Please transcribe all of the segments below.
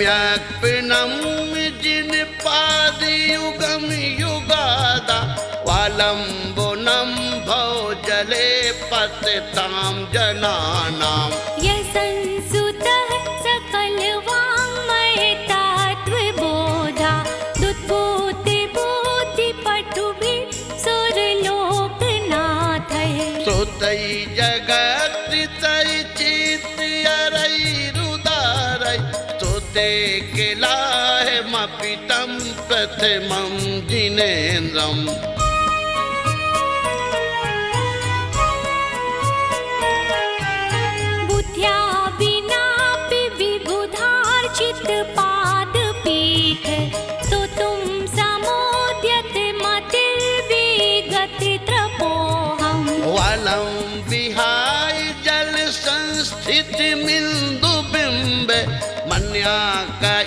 सम्यक् प्रणम्य जिन पादयुगं युगादा वालम्बनं भवजले पतितां जनानां यशंसुतः सकलवाङ्मयतात्त्वबोधा दुद्बुद्धिबुद्धिपटुभिः सुरलोकनाथैः श्रुतैः जगत्कृतैः चित्तयरैरुदारैः स्तुते किलाहमपि तं प्रथमं जिनेन्द्रम् बुद्ध्या विनापि विबुधार्चितपादपीठ स्तोतुं समोद्यते मतिर्विगतित्रपोऽहम् वालं विहाय जल संस्थितिमिन्दुबिम्बे मन्याकैच्छति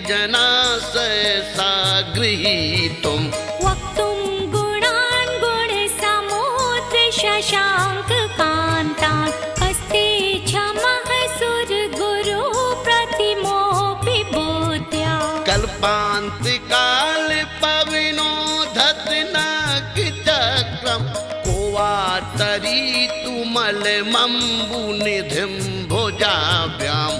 जनाशय सा गृहीतुम् वक्तुं गुणान् गुणसमुद्र शशाङ्ककान्तान् हस्ते क्षमः सुरगुरु प्रतिमोऽपि बुद्ध्या कल्पान्तिकाले पविनोदति नागचक्रं को वा तरीतुमलमम्बुनिधिं भुजाभ्याम्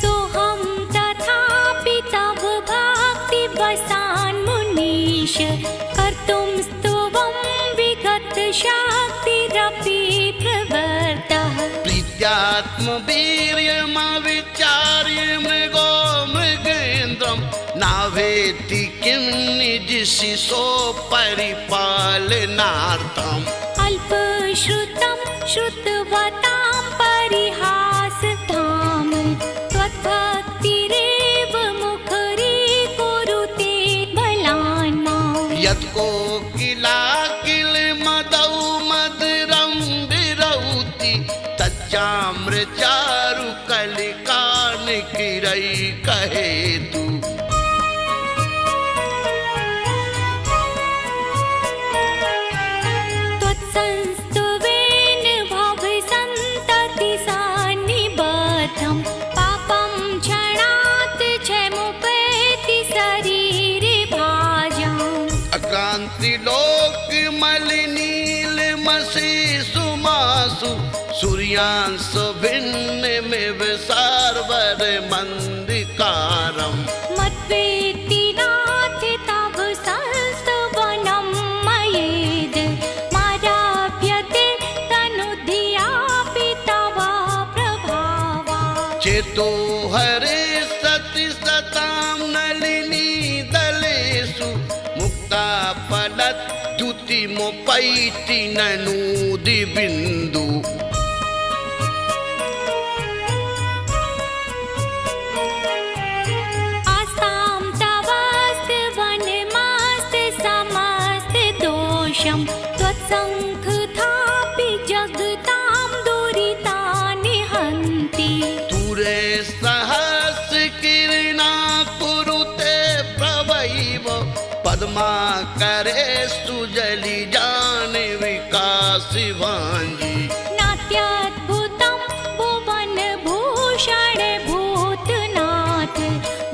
सोऽहं तथापि तव भक्तिवशान्मुनीश कर्तुं स्तुवं विगतशक्तिरपि प्रवृत्तः प्रीत्यात्मवीर्यमविचार्य मृगो मृगेन्द्रं नावेति किं निजशिशो परिपालनार्थम् अल्पश्रुतं श्रुतवतां परिहासताम् त्वद्भक्तिरेव मुखरीकुरुते बलानाम् यत्कोकिलाकिल मदौ मधुरं विरौति तच्चाम्रचारु कलिकानिकिरै कहेतु त्वत्संस्तुवेन भवसन्ततिसान्निबद्धं पापं क्षणात् क्षमुपेति शरीरे भाजाम् अक्रान्तिलोकमलिनीलमशीषु मासु सूर्यांशु भिन्नमिव सार्वरमन्दिकारम् मद्वेत्ति नाथ तव संस्तवनं मयेद् माराभ्यते तनुधियापि तव प्रभावात् चेतो हरे सति सतां नलिनी दलेषु मुक्ता फलद्युतिमुपैति ननूदिबिन्दु आस्तां तवास्तवनमास्ते समस्तदोषं त्वत्सङ्घापि जगतां दुरितानि हन्ति दूरे सहस्रकिरणा कुरुते प्रवैव पद्माकरे सुजलिजान विकासि वाञ्जी नात्यद्भुतं भुवनभूषण भूतनाथ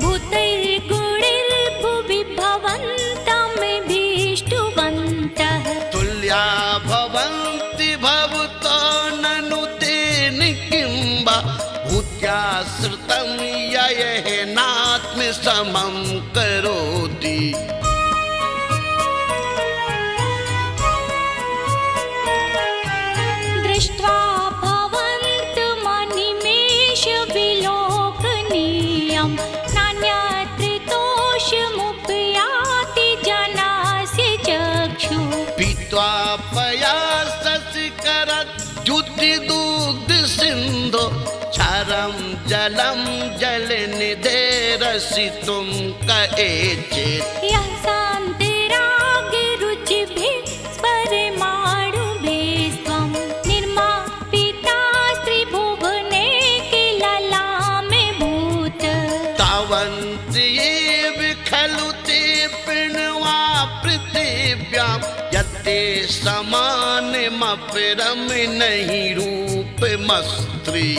भूतैर्गुणैर्भुवि भवन्तमभीष्टवन्तः तुल्या भवन्ति भवतो ननु तेन किं वा भूत्याश्रितं ययेनात्मसमं करोति दृष्ट्वा भवन्तमनिमेष विलोकनीयं नान्यत्रितोषमुपयाति जनास्य चक्षु पीत्वा पयाससिकरद्युतिदुग्धसिन्धो क्षारं जलं जलनिधेरसितुं कएचेत् यः शान्तिरागरुचिभिः स्फुरमाणुभिस्त्वं निर्मापिता त्रिभुवने किल लामे भूत तावन्ति एव खलु ते प्रणवा पृथिव्यां यत्ते समानमपि परम नहीं रूप मस्त्री।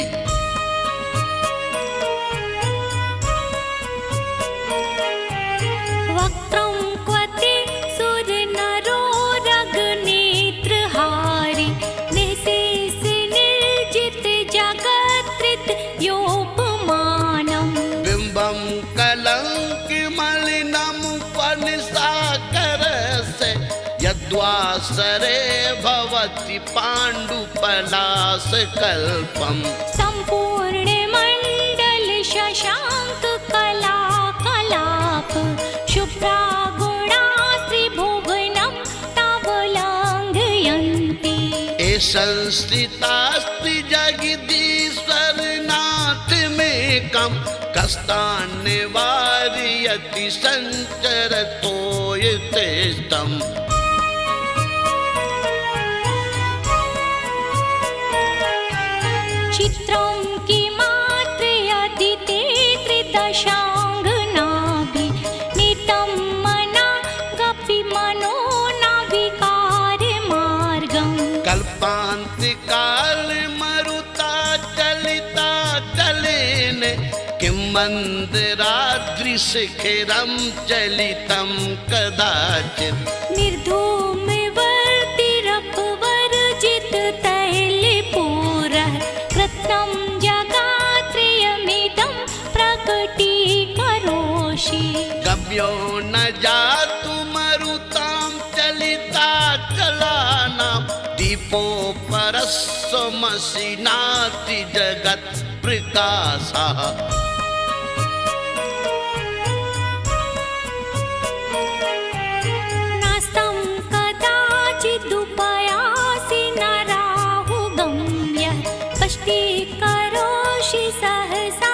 वक्त्रं क्वते सुरनरो रगनेत्रहारी निशेष निर्जित जगत्कृत योपमानम्। बिंबम कलंक मलिनम फणसाकरस्य यद्वासरे भवति पाण्डुपलाशकल्पम्। सम्पूर्ण मण्डल शशाङ्क कला कलाप शुभ्रा गुणा त्रिभुवनं तावलङ्घयन्ति। संस्थितास्ति जगदीश्वरनाथ मेकं कष्टान् निवारयति संचरतो यथेष्टम्। चित्रं किमात्रयति ते त्रिदशाङ्गनाभि नितं मना गपि मनो नाविकारमार्गम्। कल्पान्तिकाल मरुता चलिता चलेन किं मन्दराद्रिशिखिरं चलितं कदाचित्। निर्धूमवर्तिरपवर्जित तैलपूरः कृत्स्नं जगात्रयमिदं प्रकटीकरोषि। गम्यो न जातु मरुतां चलिता चलानां दीपोपरस्वमसि नाति जगत्प्रकाशः। नास्तं कदाचिदुपयासि नराहुगम्य कष्टीकरोषि सहसा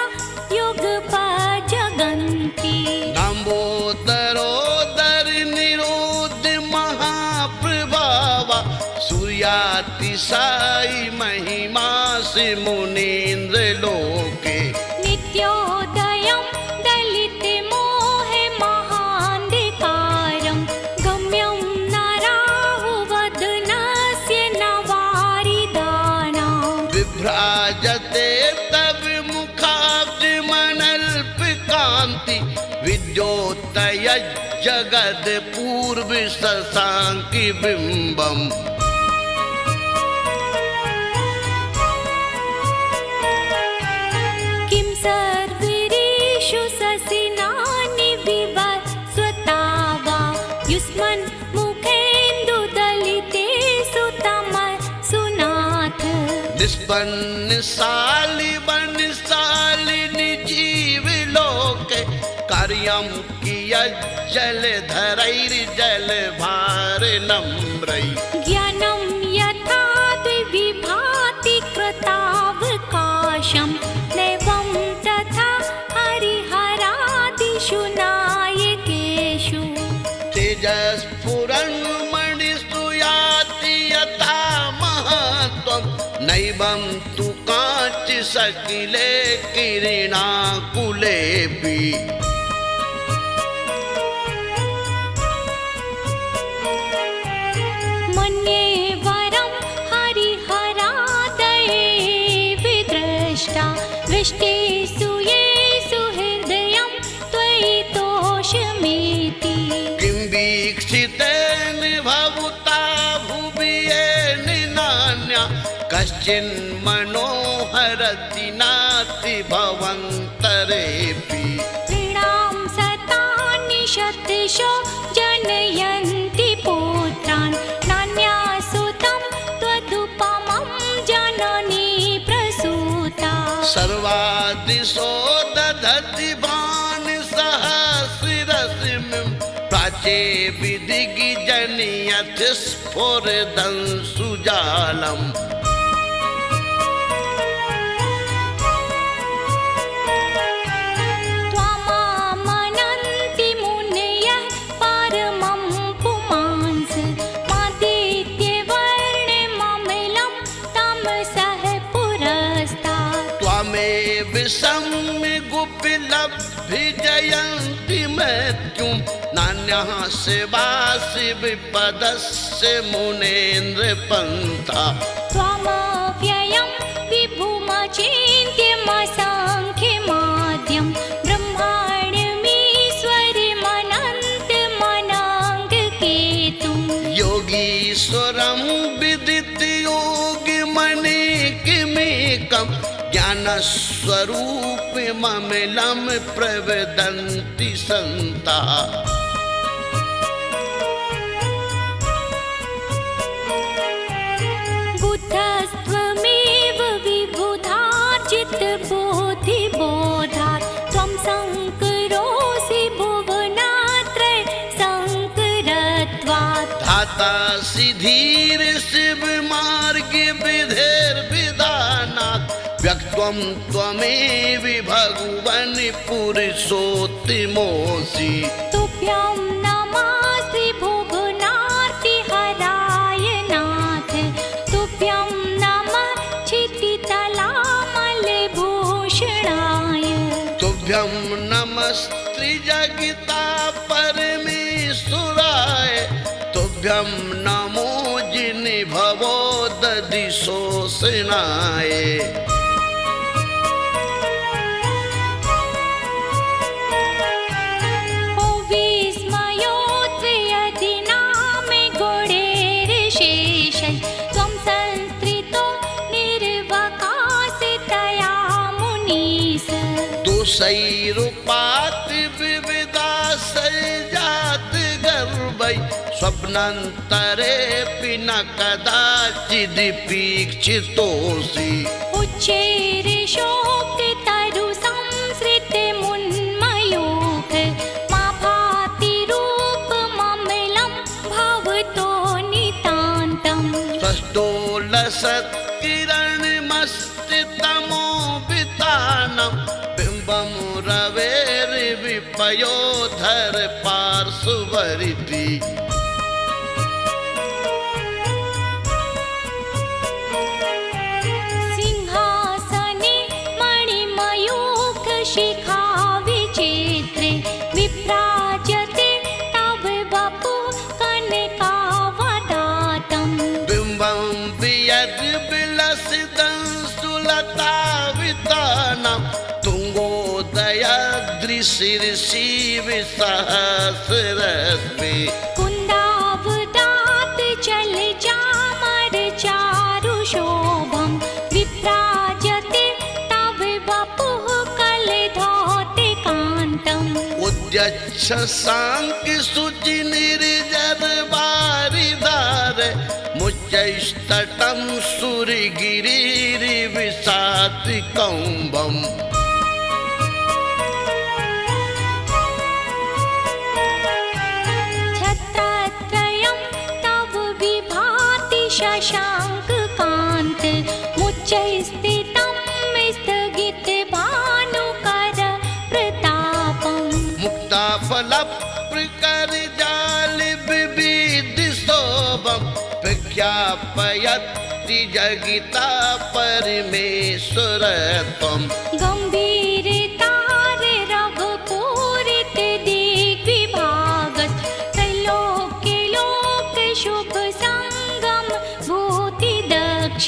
युगपजगन्ति। लम्बोदरोदर निरोध महाप्रभावा सूर्यातिशायि महिमासि मुनीन्द्र लोके। नित्योदयं दलितमोहे महान्धिकारं गम्यं नराहुवदनस्य नवारिदानाम्। विभ्राजते तव मुखाब्जमनल्पकान्ति विद्योत्तय जगद पूर्व शशाङ्कि बिम्बम्। किं सर्वरीषु शशिनानि विवस्वता वा युष्मन् मुखेन्दुदलितेषु तमसुनाथ। निष्पन्नशालि वनशालिनि जीवलोके कार्यं कियज्जलधरैर्जलभारनम्रैः। ज्ञानं यथा द्विविभाति कृतावकाशं नैवं तथा हरिहरादिषु नायकेषु। तेजस्फुरन्मणिषु याति यथा महत्त्वं नैवं तु काञ्चि सकिले किरणाकुलेऽपि। मन्ये वरं हरिहरादये विदृष्टा वृष्टिषु येषु हृदयं त्वयि तोषमेति। किं वीक्षितेन भवता भुवि येन नान्या कश्चिन्मनोहरति नाति भवन्तरेऽपि। ऋणां शतानि शतशो जनयन्ति पुत्रान् नान्यासुतं त्वदुपमं जननी प्रसूता। सर्वादिशो दधति भानुसहस्ररश्मिं प्राचे विदिग्जनयत् स्फुरदंशुजालम्। त्वमामनन्ति मुनयः परमं पुमांस मादित्यवर्णममिलं तमसः पुरस्तात्। त्वमेव सम्यग् उपलब्ध अभिजयन्ति मृत्युं नान्यः शिवासि विपदस्य मुनेन्द्रपन्था त्वमव्ययं विभुमचिन्त्यमसङ्ख्यमाद्यं ब्रह्माण्डमीश्वरमनन्तमनाङ्गकेतुं योगीश्वरं विदितयोगिमनेकमेकं ज्ञानस्वरूपममिलं प्रवदन्ति सन्तः बुद्धस्त्वमेव विबुधार्जितबोधिबोधात् त्वं शङ्करोऽसि भुवनात्रय शङ्करत्वात् धातासि धीर शिवमार्गे विधेर्विधानात् व्यक्त्वं त्वमेव भगवन् पुरुषोत्तमोऽसि तुभ्यं नमास्ति भुवनार्तिहराय नाथ तुभ्यं नमः क्षितितलामलभूषणाय तुभ्यं नमस्त्रिजगिता परमेश्वराय तुभ्यं नमो जिनभवो दधिशोषणाय ओ विस्मयोद्वयदिनामे गुणैर्शेषैः त्वं संस्कृतो निर्वकाशितया मुनीश दोषैरुपात् विविधाशैर्जात गर्भै स्वप्नान्तरेऽपि न कदाचिदपीक्षितोऽसि उच्चैर्षोक्तरुसंसृतिमुन्मयोग मा भाति रूपममलं भवतो नितान्तम् स्वष्टोलसत्किरणमस्तितमोऽवितानं बिम्बं रवेर्विपयोधर पार्श्ववर्ति सिंहासने मणिमयूखशिखा विचित्रे विभ्राजते तव वपुः कनकावदातम् बिम्बं वियद्विलसितं सुलतावितानं तुङ्गोदयाद्रिशीर्षि विसहस्रस्मे कुन्दावदात् चलचामरचारुशोभं विभ्राजते तव वपुः कलधौतिकान्तम् उद्यच्छ शाङ्कशुचिनिर्जरवारिधार मुच्चैस्तटं सुरगिरिर्विशातिकौम्बम् छत्रत्रयं तव विभाति शशाङ्ककान्त मुच्चैस्थितं स्थगितभानुकर प्रतापम् मुक्ताफलप्रकरजालविविधशोभं प्रख्यापयति जगिता परमेश्वरत्वम् गम्भीरतार रघुपूरित दिग्विभागत् त्रैलोक्य लोक शुभ संगम भूतिदक्ष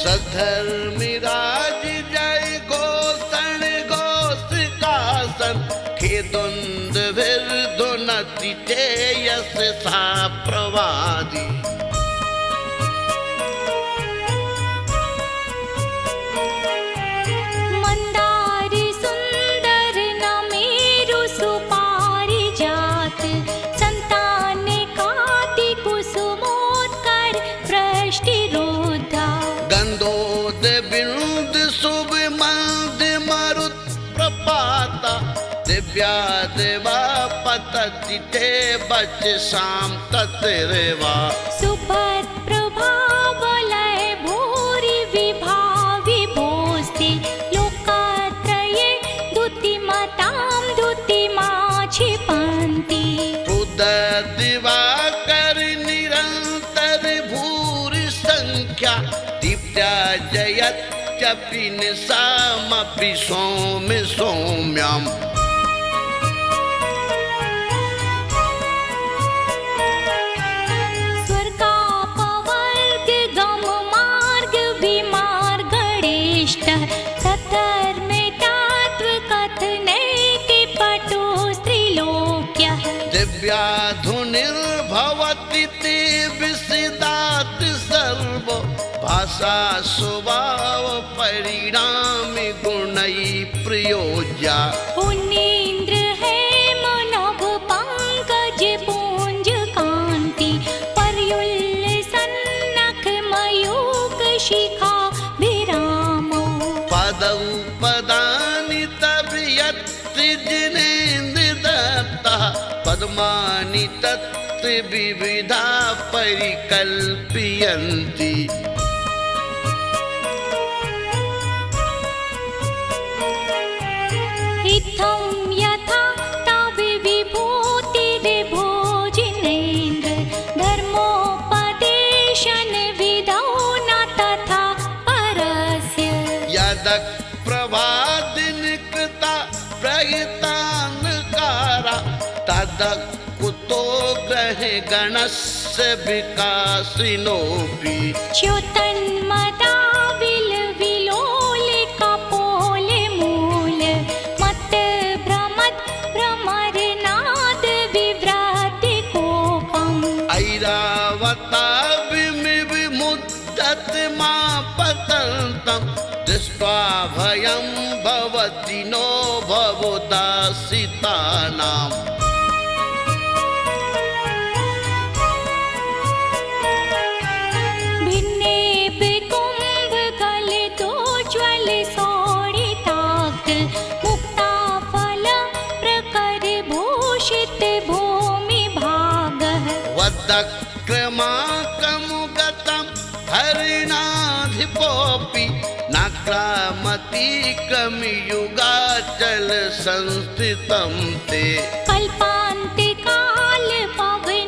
सधर्मिराज जय गोषण घोषकासन खेदुन्दभिर्धुनति तेयस सा प्रवादी मंदार सुंदर नमेरु सुपारिजात संतान काति कुसुमोत्कर वृष्टिरोधा गंधोद बिंद शुभ मंद मरुत प्रपाता दिव्या देवा पतति ते बच शाम तत्रेवा सुपद प्रभावलय भूरि विभाविभोस्ति लोकत्रये द्युतिमतां द्युतिमा क्षिपन्ति दिवाकर निरंतर भूरि संख्या दीप्त्या जयत्यपि निशामपि सौम्य सौम्यम् निर्भवति ते विसिदात् सर्व भाषा स्वभाव परिणाम गुणै प्रयोज्या उन्नीन्द्र है मनोभ पंकज पुंज कांति पर्युल्ल सन्नख मयूक शिखा विरामो पदौ पदानि तब यत्र जिनेन्द्र दत्ता पद्मानि तत्र विविधा परिकल्पयन्ति इत्थं यथा तव विभूतिर्भोजनेन्द्र धर्मोपदेशन विधौ न तथा परस्य यदक् प्रभादिनिकृता प्रहितान्कारा तदक् कुतो ग्रहे गणस्य विकासिनोऽपि च्युतन्मदा विलोले कपोले मूल मत भ्रमत भ्रमरनाद विव्राति कोपम् ऐरावता विमुद्यत मा पतन्तं दृष्ट्वा भयं भवति नो भवोदासितानाम् भिन्ने कुंभ कलितोज्ज्वल शोणिताक् मुक्ता फल प्रकर भूषित भूमि भागः वदक्रमाकमुगतं हरिणाधिपोऽपि नाक्रामतीक्रमयुगाचल संस्थितं ते कल्पान्ते काल पवनोद्वतमति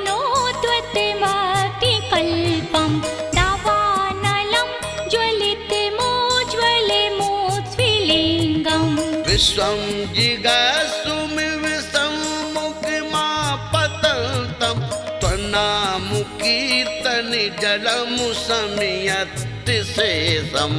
कल्पं दावानलं ज्वलितमोज्ज्वलमोज्ज्वलिङ्गम् विश्वं जिगस्सुमिविसम्मुखमापतन्तं त्वन्नामुकीर्तन जलमु समियत्ति शेषम्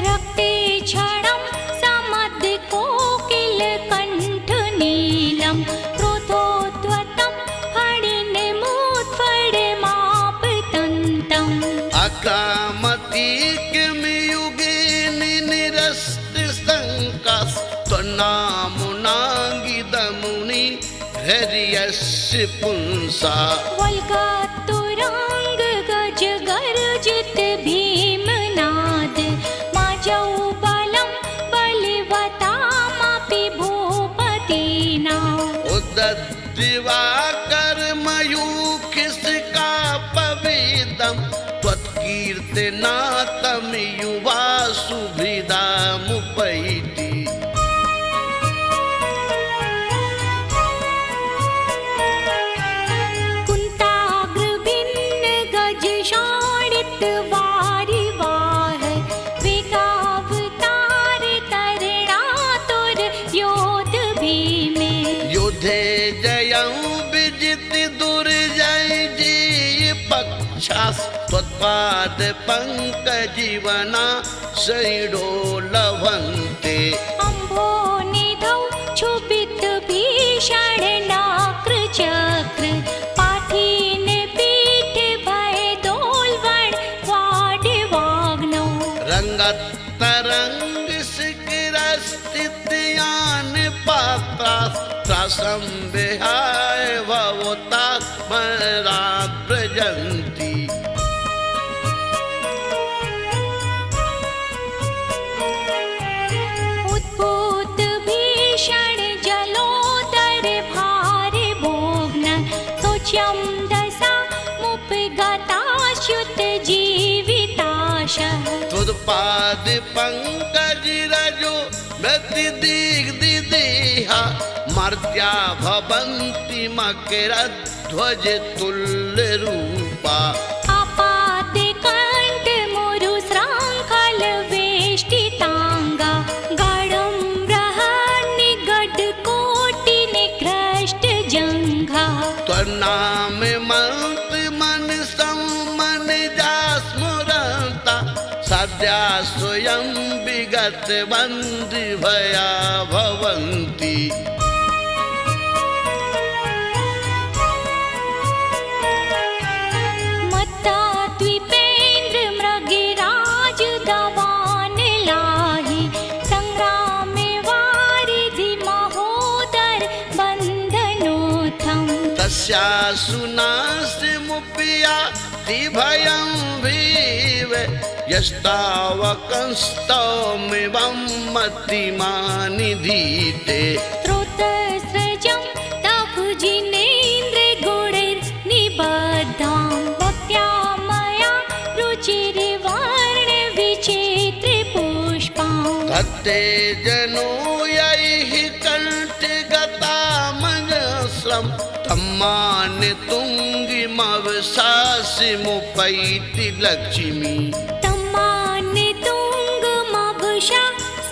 रक्ते क्षणं समद्कोकिलकण्ठनीलं क्रोधोद्वतं फणिनिमुत्फणमापतन्तम् अक्रामतीकमयुगे निरस्तशङ्का त्वन्नामुनाङ्गितमुनि हर्यस्य पुंसा वल्गातुराङ्ग गज गर्जित भीमनाद माजौ बलं बलवतामपि भूपतीनाम् उदद्दिवाकर्मयूखिसिका पविदं त्वत्कीर्तनातं युवा सुहृदामुपैति कुन्ताग्रभिन्न गज शोणित वारिवाह वेगावतार तरणातुर योध भीमे युद्धे जयं विजित दुर्जय जीय पक्षास् त्वत्पाद पंकजीवना शैडो लभन्ते अम्भो निधौ क्षुभित भीषण नाक्र चक्र पाठीन पीठ भय दोलवण वाड्वाग्नौ रंगतरंग शिखरस्थित्यान पात्रा त्रासं विहाय भवता स्मराव्रजन्ति उद्भूत भीषण जलोदर भार भोग्न सोच्यं दशा मुपगताच्युत जीविताशः त्वत्पाद पंकज रजो मृति दिग्दिदेहा मर्त्या भवन्ति मकरध्वज तुल्य रूपा आपादिकण्ठ मुरु श्राङ्खल वेष्टिताङ्गा गाढं बृहन्निगड कोटि निकृष्ट जङ्घा त्वन्नाम मंत्र मन सम्मन जा स्मरन्ता अद्या स्वयं विगत बंदी भया भवन्ति मत्ता द्वीपेन्द्र मृगिराज दवान लाहि संग्रामे वारिधि महोदर बंधनोथम तस्या सुनास्मुपिया भयं भीव यस्तावकंस्तौमिवं मतिमानिधीते स्रोतस्रजं तव जिनेन्द्र गुणैर्निबद्धां भक्त्या मया रुचिर्वर्ण विचित्र पुष्पां धत्ते जनो यैः कण्ठगतामजस्रं तम्मान तुङ्गिमवशासिमुपैति लक्ष्मी तम्मानि तुङ्गमवशा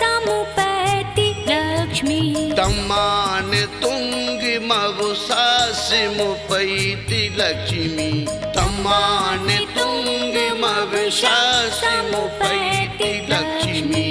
समुपैति लक्ष्मी तम्मान तुङ्गिमवशासिमुपैति लक्ष्मी तम्मान तुङ्गिमवशासिमुपैति लक्ष्मी